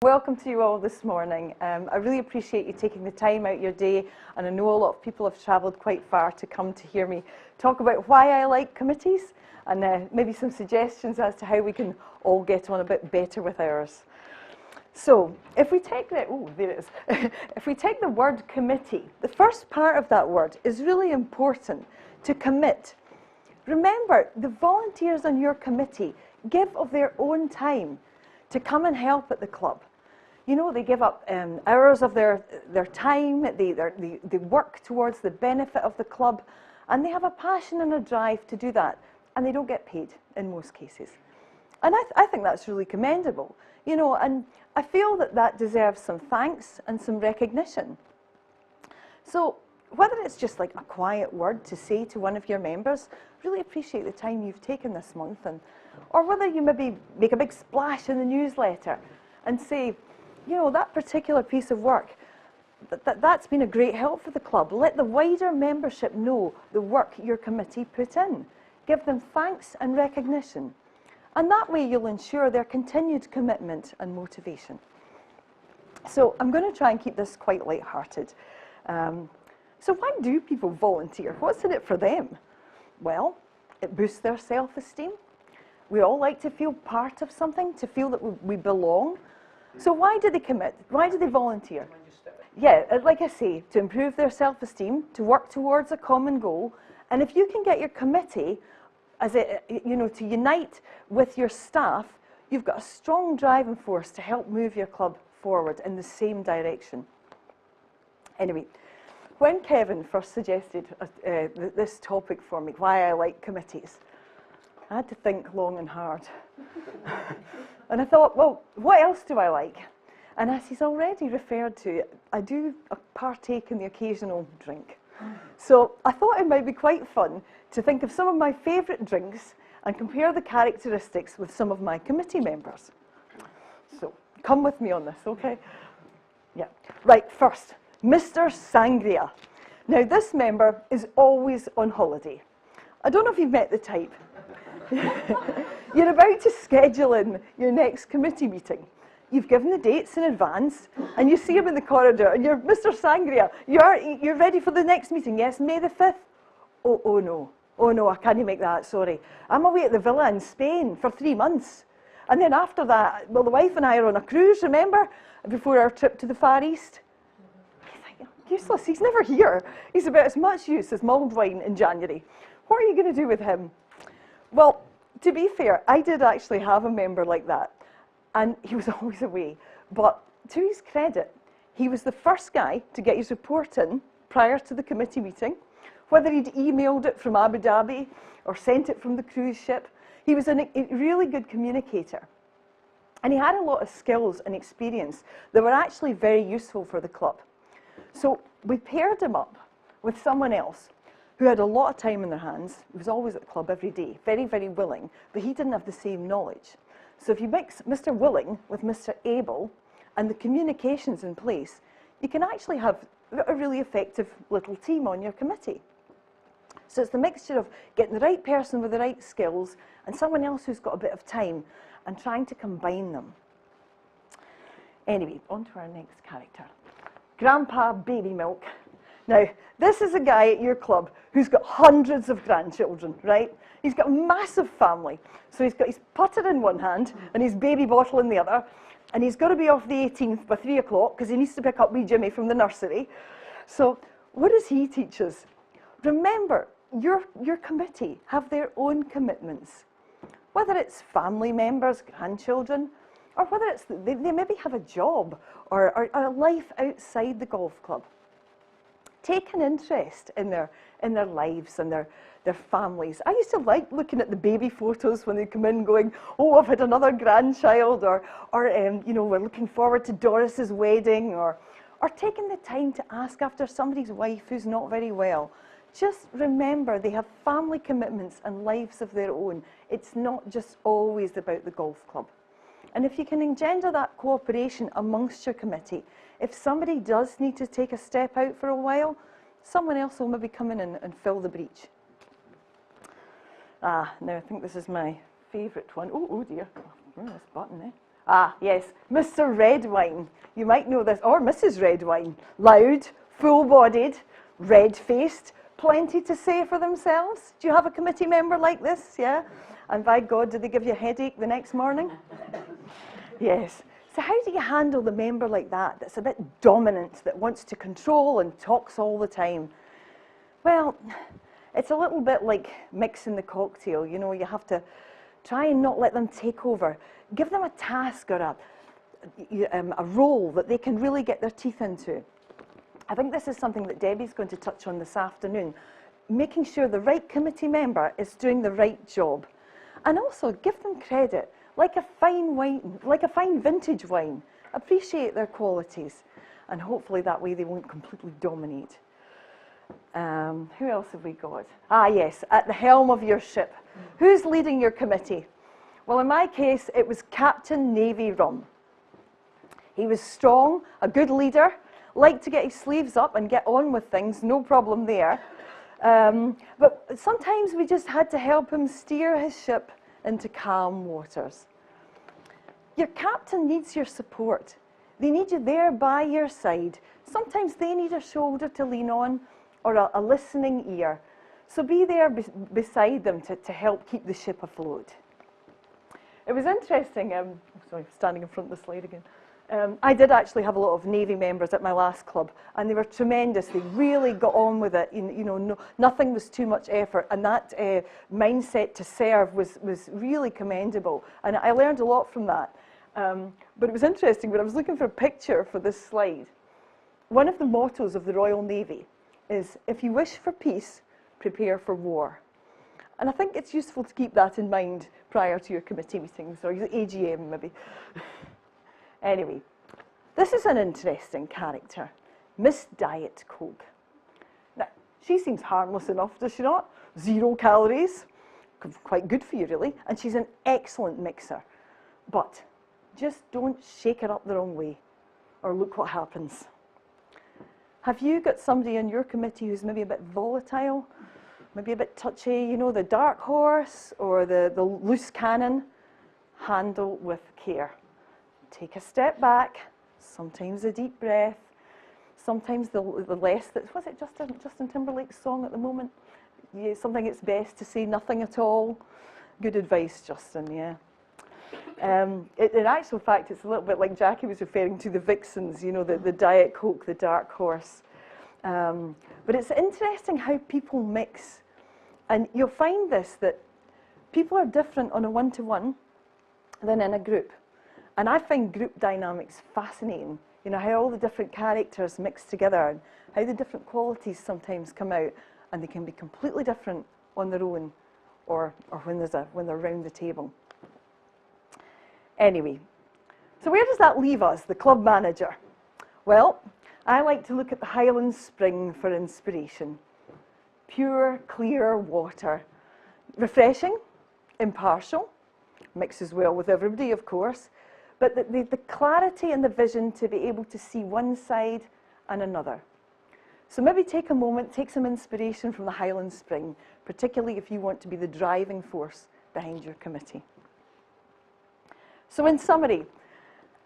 Welcome to you all this morning. I really appreciate you taking the time out your day, and I know a lot of people have travelled quite far to come to hear me talk about why I like committees and maybe some suggestions as to how we can all get on a bit better with ours. So, if we take the, there it is. If we take the word committee, the first part of that word is really important, to commit. Remember, the volunteers on your committee give of their own time to come and help at the club. You know, they give up hours of their time, they work towards the benefit of the club, and they have a passion and a drive to do that, and they don't get paid in most cases. And I think that's really commendable, you know, and I feel that that deserves some thanks and some recognition. So whether it's just like a quiet word to say to one of your members, really appreciate the time you've taken this month, or whether you maybe make a big splash in the newsletter and say, you know, that particular piece of work, that's been a great help for the club. Let the wider membership know the work your committee put in. Give them thanks and recognition. And that way you'll ensure their continued commitment and motivation. So I'm going to try and keep this quite light-hearted. So why do people volunteer? What's in it for them? Well, it boosts their self-esteem. We all like to feel part of something, to feel that we belong. So why do they commit? Why do they volunteer? Yeah, like I say, to improve their self-esteem, to work towards a common goal. And if you can get your committee, to unite with your staff, you've got a strong driving force to help move your club forward in the same direction. Anyway, when Kevin first suggested this topic for me, why I like committees, I had to think long and hard. And I thought, well, what else do I like? And as he's already referred to, I do partake in the occasional drink. So I thought it might be quite fun to think of some of my favourite drinks and compare the characteristics with some of my committee members. So come with me on this, okay? Yeah. Right, first, Mr. Sangria. Now, this member is always on holiday. I don't know if you've met the type. You're about to schedule in your next committee meeting. You've given the dates in advance, and you see him in the corridor, and you're, Mr. Sangria, you're ready for the next meeting, yes, May the 5th? Oh no, I can't make that, sorry. I'm away at the villa in Spain for 3 months. And then after that, well, the wife and I are on a cruise, remember, before our trip to the Far East. You think, useless, he's never here. He's about as much use as mulled wine in January. What are you going to do with him? Well, to be fair, I did actually have a member like that, and he was always away. But to his credit, he was the first guy to get his report in prior to the committee meeting, whether he'd emailed it from Abu Dhabi or sent it from the cruise ship. He was a really good communicator, and he had a lot of skills and experience that were actually very useful for the club. So we paired him up with someone else who had a lot of time in their hands. He was always at the club every day, very, very willing, but he didn't have the same knowledge. So if you mix Mr. Willing with Mr. Able and the communications in place, you can actually have a really effective little team on your committee. So it's the mixture of getting the right person with the right skills and someone else who's got a bit of time and trying to combine them. Anyway, on to our next character. Grandpa Baby Milk. Now, this is a guy at your club who's got hundreds of grandchildren, right? He's got a massive family. So he's got his putter in one hand and his baby bottle in the other. And he's got to be off the 18th by 3 o'clock because he needs to pick up wee Jimmy from the nursery. So what does he teach us? Remember, your committee have their own commitments. Whether it's family members, grandchildren, or whether it's they maybe have a job or a life outside the golf club. Take an interest in their lives and their families. I used to like looking at the baby photos when they come in going, oh, I've had another grandchild, or you know, we're looking forward to Doris's wedding, or taking the time to ask after somebody's wife who's not very well. Just remember, they have family commitments and lives of their own. It's not just always about the golf club. And if you can engender that cooperation amongst your committee, if somebody does need to take a step out for a while, someone else will maybe come in and fill the breach. Now I think this is my favourite one. Oh dear, where's this button, eh? Ah, yes, Mr. Redwine. You might know this, or Mrs. Redwine. Loud, full-bodied, red-faced, plenty to say for themselves. Do you have a committee member like this? Yeah? And by God, did they give you a headache the next morning? Yes. So how do you handle the member like that, that's a bit dominant, that wants to control and talks all the time? Well, it's a little bit like mixing the cocktail. You know, you have to try and not let them take over. Give them a task or a role that they can really get their teeth into. I think this is something that Debbie's going to touch on this afternoon, making sure the right committee member is doing the right job. And also give them credit, like a fine wine, like a fine vintage wine. Appreciate their qualities, and hopefully that way they won't completely dominate. Who else have we got? Ah, yes, at the helm of your ship. Who's leading your committee? Well, in my case, it was Captain Navy Rum. He was strong, a good leader, liked to get his sleeves up and get on with things, no problem there. But sometimes we just had to help him steer his ship into calm waters. Your captain needs your support. They need you there by your side. Sometimes they need a shoulder to lean on or a listening ear. So be there beside them to help keep the ship afloat. It was interesting, sorry, standing in front of the slide again. I did actually have a lot of Navy members at my last club, and they were tremendous. They really got on with it. You know, nothing was too much effort, and that mindset to serve was really commendable. And I learned a lot from that. But it was interesting, when I was looking for a picture for this slide, one of the mottos of the Royal Navy is, if you wish for peace, prepare for war. And I think it's useful to keep that in mind prior to your committee meetings, or your AGM maybe. Anyway, this is an interesting character, Miss Diet Coke. Now, she seems harmless enough, does she not? 0 calories, quite good for you really, and she's an excellent mixer. But just don't shake her up the wrong way, or look what happens. Have you got somebody in your committee who's maybe a bit volatile, maybe a bit touchy, you know, the dark horse or the loose cannon? Handle with care. Take a step back, sometimes a deep breath, sometimes the less, was it Justin Timberlake's song at the moment? Yeah, something it's best to say nothing at all. Good advice, Justin, yeah. In actual fact, it's a little bit like Jackie was referring to the vixens, you know, the Diet Coke, the dark horse. But it's interesting how people mix. And you'll find this, that people are different on a one-to-one than in a group. And I find group dynamics fascinating. You know, how all the different characters mix together and how the different qualities sometimes come out, and they can be completely different on their own or when they're around the table. Anyway, so where does that leave us, the club manager? Well, I like to look at the Highland Spring for inspiration. Pure, clear water. Refreshing, impartial, mixes well with everybody, of course, but the clarity and the vision to be able to see one side and another. So maybe take a moment, take some inspiration from the Highland Spring, particularly if you want to be the driving force behind your committee. So in summary,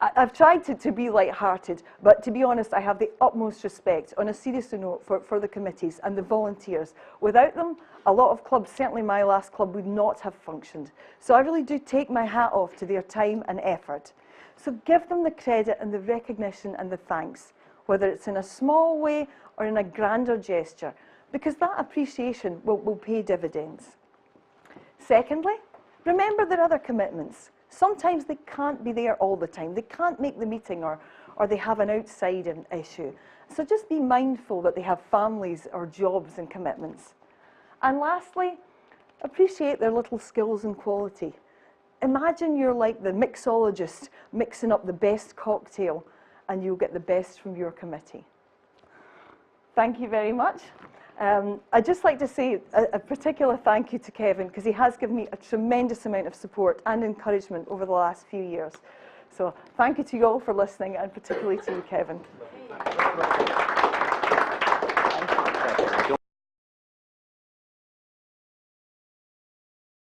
I've tried to be light-hearted, but to be honest, I have the utmost respect, on a serious note, for the committees and the volunteers. Without them, a lot of clubs, certainly my last club, would not have functioned. So I really do take my hat off to their time and effort. So give them the credit and the recognition and the thanks, whether it's in a small way or in a grander gesture, because that appreciation will pay dividends. Secondly, remember their other commitments. Sometimes they can't be there all the time. They can't make the meeting, or they have an outside issue. So just be mindful that they have families or jobs and commitments. And lastly, appreciate their little skills and quality. Imagine you're like the mixologist mixing up the best cocktail, and you'll get the best from your committee. Thank you very much. I'd just like to say a particular thank you to Kevin, because he has given me a tremendous amount of support and encouragement over the last few years. So thank you to you all for listening, and particularly to you, Kevin.